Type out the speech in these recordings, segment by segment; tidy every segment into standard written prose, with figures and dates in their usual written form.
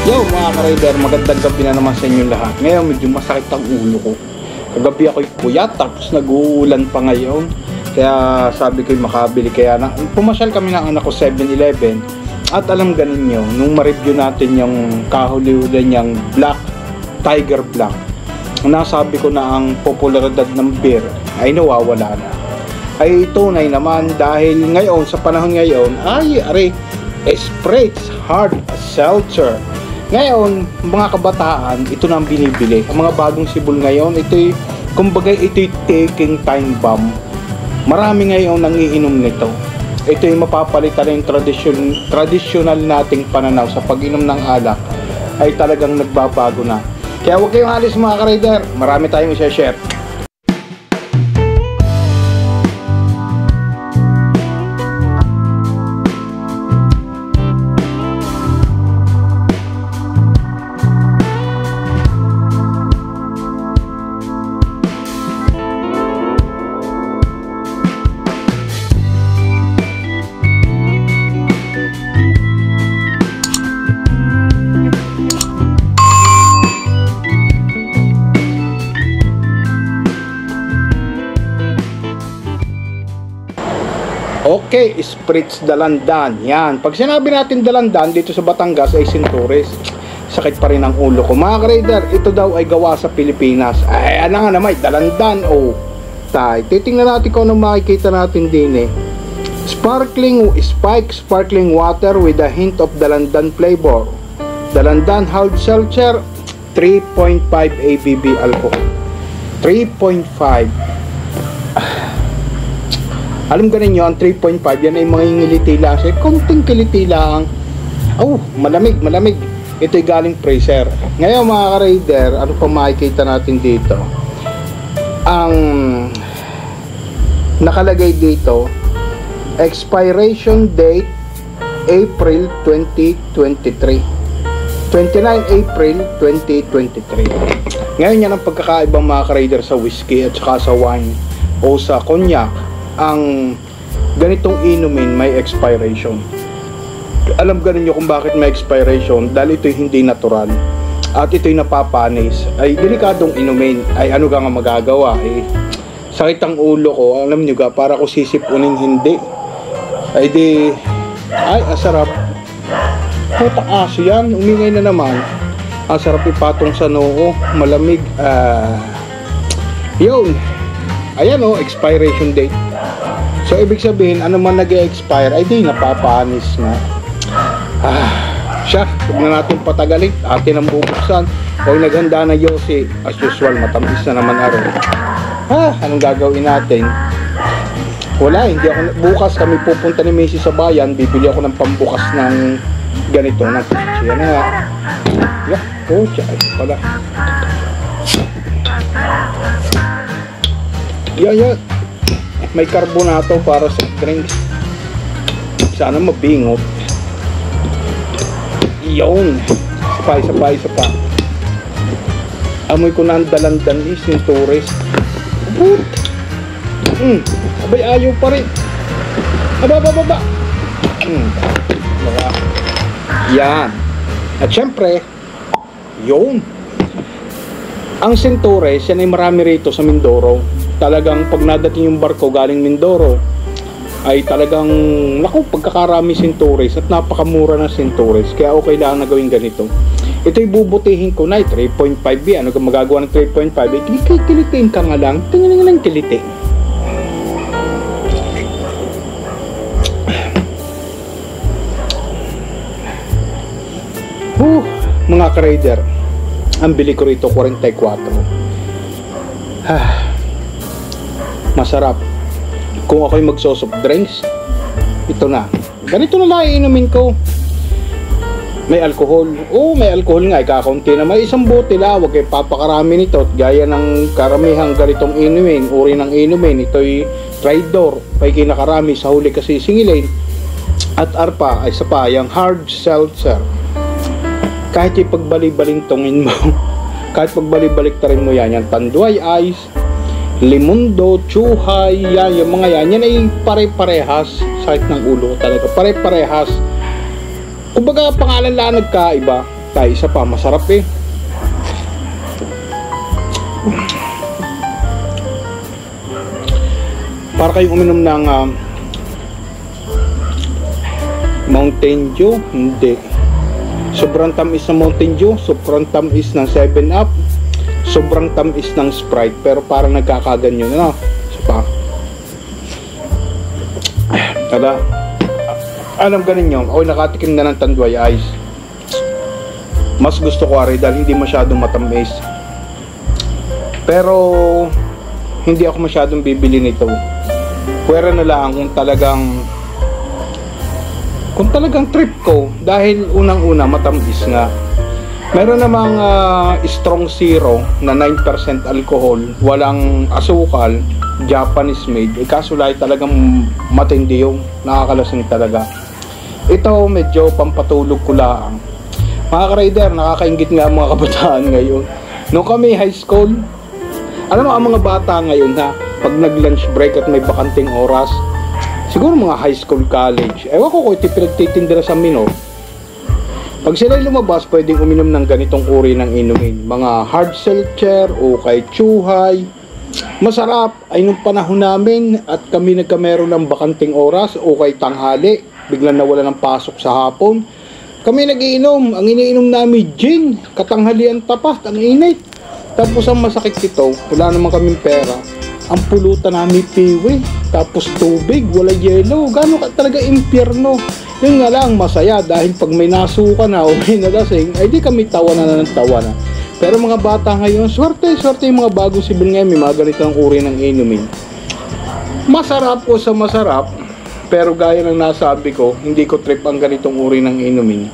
Yo mga ka-rider, magandang gabi na naman sa inyo lahat. Ngayon medyo masakit ang ulo ko. Kagabi ako'y puyat, tapos nag-uulan pa ngayon. Kaya sabi ko'y makabili. Kaya pumasyal kami ng anak ko 7-Eleven. At alam ganin nyo, nung ma-review natin yung kahuli-huli niyang Black Tiger Black, nasabi ko na ang popularidad ng beer ay nawawala na. Ay tunay naman dahil ngayon, sa panahon ngayon, ay Spritz Hard Seltzer. Ngayon, mga kabataan, ito na ang binibili. Ang mga bagong sibol ngayon, ito'y, kumbaga ito'y taking time bomb. Marami ngayon nang iinom nito. Ito'y mapapalitan yung traditional nating pananaw sa pag-inom ng alak ay talagang nagbabago na. Kaya huwag kayong alis mga ka-rider. Marami tayong i-share. Okay, Spritz Dalandan. Yan. Pag sinabi natin Dalandan dito sa Batangas ay Sinturis. Sakit pa rin ang ulo ko. Mga ka-rider, ito daw ay gawa sa Pilipinas. Ay, ano nga naman, Dalandan. Oh, tay. Titingnan natin kung ano makikita natin din eh. Sparkling water with a hint of Dalandan flavor. Dalandan Hard Seltzer, 3.5 ABV alcohol. 3.5. Alam ganin nyo, ang 3.5 yan ay mga ngiliti lang. So, konting kiliti lang. Oh, malamig. Ito'y galing freezer. Ngayon mga ka-rider, ano pa makikita natin dito? Ang nakalagay dito, expiration date April 2023. 29 April 2023. Ngayon yan ang pagkakaibang mga ka-rider sa whiskey at saka sa wine o sa cognac. Ang ganitong inumin may expiration. Alam ganin nyo kung bakit may expiration, dahil ito'y hindi natural at ito'y napapanis. Ay delikadong inumin. Ay ano ka nga magagawa eh, sakit ang ulo ko. Alam nyo ka, para ko sisipunin hindi. Ay di, ay asarap. Puta aso yan, umingay na naman. Asarap ipatong sa noo, malamig. Yun. Ayan o, expiration date. So, ibig sabihin, ano man nag-expire, ay di napapanis na. Siya, huwag na natin patagalin. Atin ang bubuksan. Huwag naghanda na Yossi. As usual, matamis na naman araw. Anong gagawin natin? Wala, hindi ako. Bukas kami pupunta ni Macy sa bayan. Bibili ako ng pambukas ng ganito. Ng kutsi. Yan nga. Yeah, kutsi. Ay, pala. Yan. May karbonato para sa drinks. Sana mabingot. Yun. Isa pa. Amoy ko na ang Dalandan is yung tourist. Abay ayaw pa rin. Baba. Yan. At syempre, yun. Ang Centures, yan ay marami rito sa Mindoro. Talagang pag nadating yung barko galing Mindoro, ay talagang, naku, pagkakarami Centures at napakamura ng Centures. Kaya okay lang na gawin ganito. Ito'y bubutihin ko na, 3.5 yan. Ano ka magagawa ng 3.5? Kilitin ka nga lang. Tingnan lang kilitin. Mga ka-rider, ang bili ko rito 44. Masarap. Kung ako'y magsosoft drinks, ito na. Ganito na lang iinumin ko. May alcohol. May alcohol nga. Kakaunti na. May isang bote lang. Huwag kayo papakarami nito. At gaya ng karamihang ganitong inumin, uri ng inumin, ito'y Tridor. Pa'y kinakarami sa huli kasi singilin. At arpa ay sa payang hard seltzer. Kahit ipagbalibalik-tongin mo, kahit pagbalibalik-tarin mo yan, Tanduay Ice, Limundo, Chuhay, yan, yung mga yan ay pare-parehas. Sakit ng ulo talaga, pare-parehas. Kumbaga pangalan lang nagkaiba, Tayo isa pa, masarap eh. Para kayong uminom ng Mountain Dew, hindi. Sobrang tamis ng Mountain Dew, sobrang tamis ng 7-Up, sobrang tamis ng Sprite, pero parang nagkakaganyan, ano? Isa pa. Alam ganin nyo, ako nakatikim na ng Tanduay Ice. Mas gusto ko ari dahil hindi masyadong matamis. Pero hindi ako masyadong bibili nito. Pwera na lang kung talagang trip ko, dahil unang-una matamis nga. Meron namang strong zero na 9% alcohol, walang asukal, Japanese made. Kaso lahat talagang matindi yung nakakalasing talaga. Ito medyo pampatulog ko lang. Mga ka-rider, nakakaingit nga ang mga kabataan ngayon. Nung kami high school, alam mo ang mga bata ngayon ha, pag nag-lunch break at may bakanting oras, siguro mga high school, college, ewan ko kung iti pinagtitindera sa minor. Pag sila lumabas, pwedeng uminom ng ganitong uri ng inumin. Mga hard seltzer o kay chuhay. Masarap ay nung panahon namin at kami nagkamero ng bakanting oras o kay tanghali, biglang nawala ng pasok sa hapon. Kami nagiinom, ang iniinom namin gin, katanghalian tapat, ang init. Tapos ang masakit ito, wala naman kaming pera. Ang pulutan namin piwi, tapos tubig, wala yelo. Gano'n ka talaga impyerno. Yun nga lang, masaya dahil pag may nasuka na o may nalasing, ay di kami tawa na ng tawa na. Pero mga bata ngayon, swerte yung mga bagong sibil ngayon, may mga ganitong uri ng inumin. Masarap o sa masarap, pero gaya ng nasabi ko, hindi ko trip ang ganitong uri ng inumin.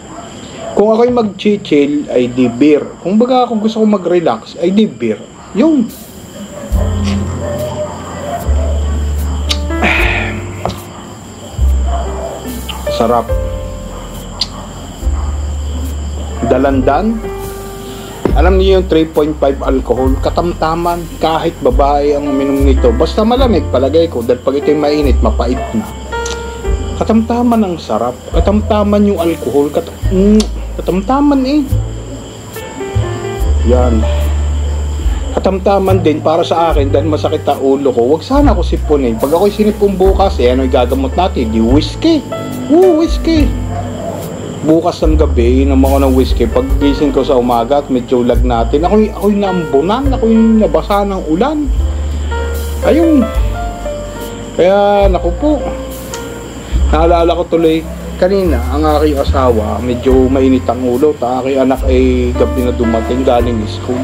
Kung ako'y mag-chill, ay di beer. Kung baga kung gusto ko mag-relax, ay di beer. Yun. Sarap. Dalandan. Alam niyo yung 3.5 alcohol, katamtaman, kahit babae ang uminom nito. Basta malamig, palagay ko, dahil pag ito'y mainit, mapait na. Katamtaman ang sarap. Katamtaman yung alcohol. Katamtaman eh. Yan. Katamtaman din para sa akin dahil masakit ang ulo ko. Huwag sana ako sipunin. Pag ako'y sinipon bukas, ano'y gagamot natin? Di whiskey. Whiskey. Bukas ng gabi, inom ako ng whiskey. Pag gising ko sa umaga at medyo lag natin, ako'y naambunan, ako'y nabasa ng ulan. Ayun. Kaya, naku po. Naalala ko tuloy, kanina, ang aking asawa, medyo mainit ang ulo. Ta aking anak ay gabi na dumating galing school.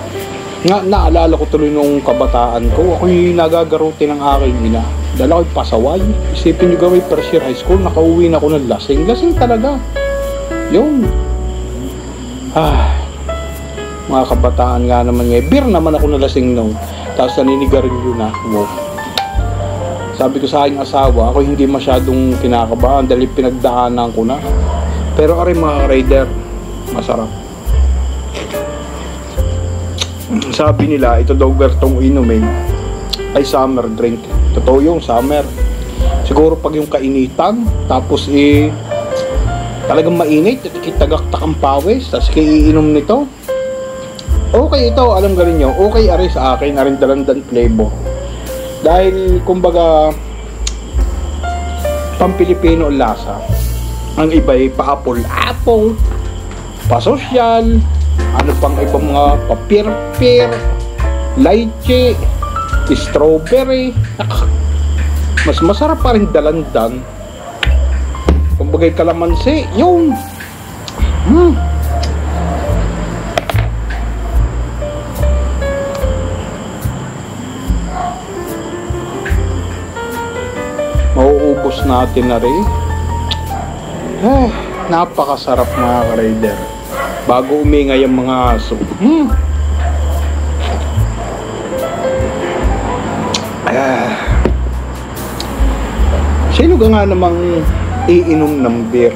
Naalala ko tuloy nung kabataan ko, ako'y nagagarote ng aking ina. Dahil ako'y pasaway. Isipin nyo gawin first year high school, nakauwi na ako ng lasing. Lasing talaga. Yun. Mga kabataan nga naman ngayon. Beer naman ako nalasing noon. Tapos naninigarilyo na. Wow. Sabi ko sa aking asawa, ako hindi masyadong kinakabahan dahil pinagdaanan ko na. Pero aray mga rider, masarap. Sabi nila, ito daw bertong inumin ay summer drink. Totoo yung summer. Siguro pag yung kainitan, tapos talagang mainit at kitagaktak ang pawis, tapos iinom nito. Okay ito, alam ka rin nyo, okay ari sa akin, aring dalandan flavor. Dahil kumbaga pang-Pilipino ang lasa. Ang iba ay pa-apple, pa-social, ano pang ibang mga papir-pir, lychee, strawberry. Mas masarap pa rin dalandan. Kumbagay kalamansi, yun. Mauubos natin na rin. Napakasarap mga ka-rider. Bago umingay ang mga aso. Sino ka nga namang iinom ng beer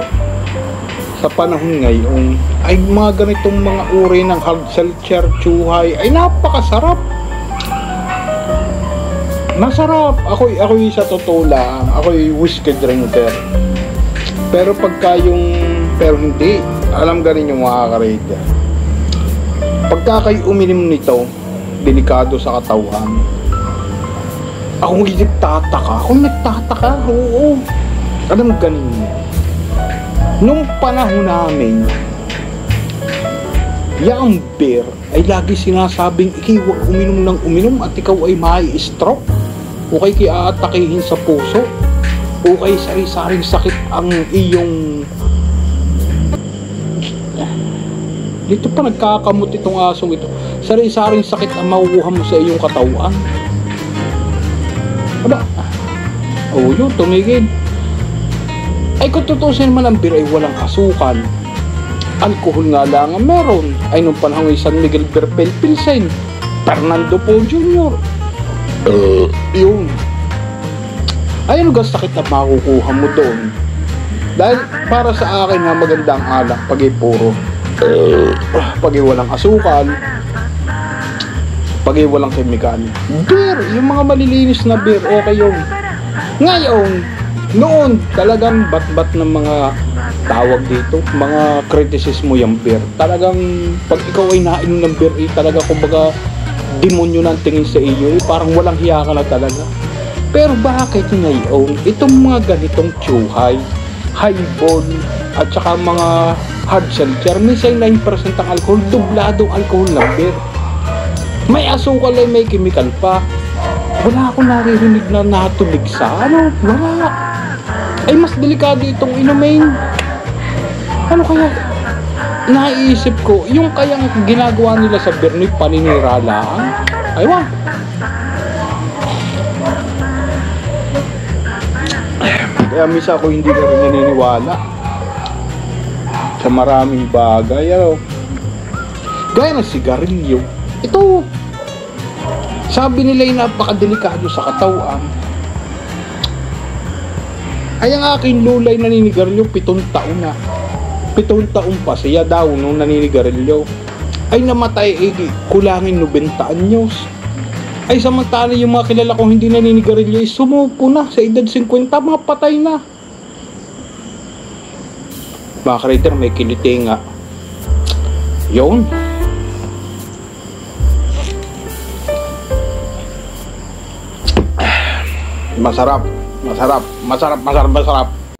sa panahon ngayon? Ay mga ganitong mga uri ng hard seltzer, chuhay ay napakasarap. Masarap. Ako'y sa totoo lang, ako'y whiskey drinker. Pero pagka pero hindi, Alam ganin yung mga ka-raider. Pagka kayo uminom nito, delikado sa katawan. Ako nagtataka. Oo. Alam ganin mo. Nung panahon namin, yung beer ay lagi sinasabing ikaw huwag uminom ng uminom at ikaw ay mai-stroke o kay aatakihin sa puso o kay sari-saring sakit ang iyong dito pa nagkakamot itong asong ito, sari-saring sakit ang makukuha mo sa iyong katawan. Aba, yun, tumigil. Ay kung tutusin man ang beer ay walang asukal, alcohol nga lang ang meron. Ay nung panahon ay San Miguel Beer Pilsen, Fernando Po Jr. Yun. Ay ano ga sakit na makukuha mo doon? Dahil para sa akin na magandang alak pag puro pag walang asukal, pag walang kemikal. Beer, yung mga malilinis na beer, okay yun. Ngayon, noon talagang bat-bat ng mga tawag dito, mga kritisismo yung beer. Talagang pag ikaw ay nainom ng beer, talaga kumbaga demonyo ng tingin sa iyo, parang walang hiya ka na talaga. Pero bakit ngayon itong mga ganitong tsuhay, highball at saka mga hard seltzer, minsan 9% ang alcohol, dubladong alcohol ng beer. May asukal ay may chemical pa. Wala akong naririnig na natulig sa wala. Ay mas delikado itong inumin. Ano kaya? Naiisip ko, yung kayang ginagawa nila sa beer ni paninira lang. Aywan. Kaya misa ako hindi na rin naniniwala sa maraming bagay. Gaya ng sigarilyo. Ito, sabi nila ay napakadelikado sa katawan. Ay ang aking lulay naninigarilyo 7 taon na. 7 taon pa siya daw nung naninigarilyo. Ay namatay kulangin 90 anyos. Ay samantala yung mga kilala kong hindi naninigarilyo ay sumupo na sa edad 50, mga patay na. Mga ka-raider, may kiliti nga. Yun. Masarap.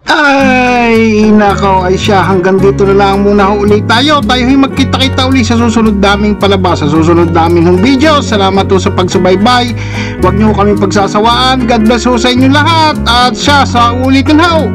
Ay, nako, ay siya, hanggang dito na lang muna ulit tayo. Tayo ay magkita-kita ulit sa susunod daming palabas, sa susunod daming video. Salamat po sa pagsubaybay. Huwag niyo kami pagsasawaan. God bless po sa inyo lahat. At siya, sa ulitin ho.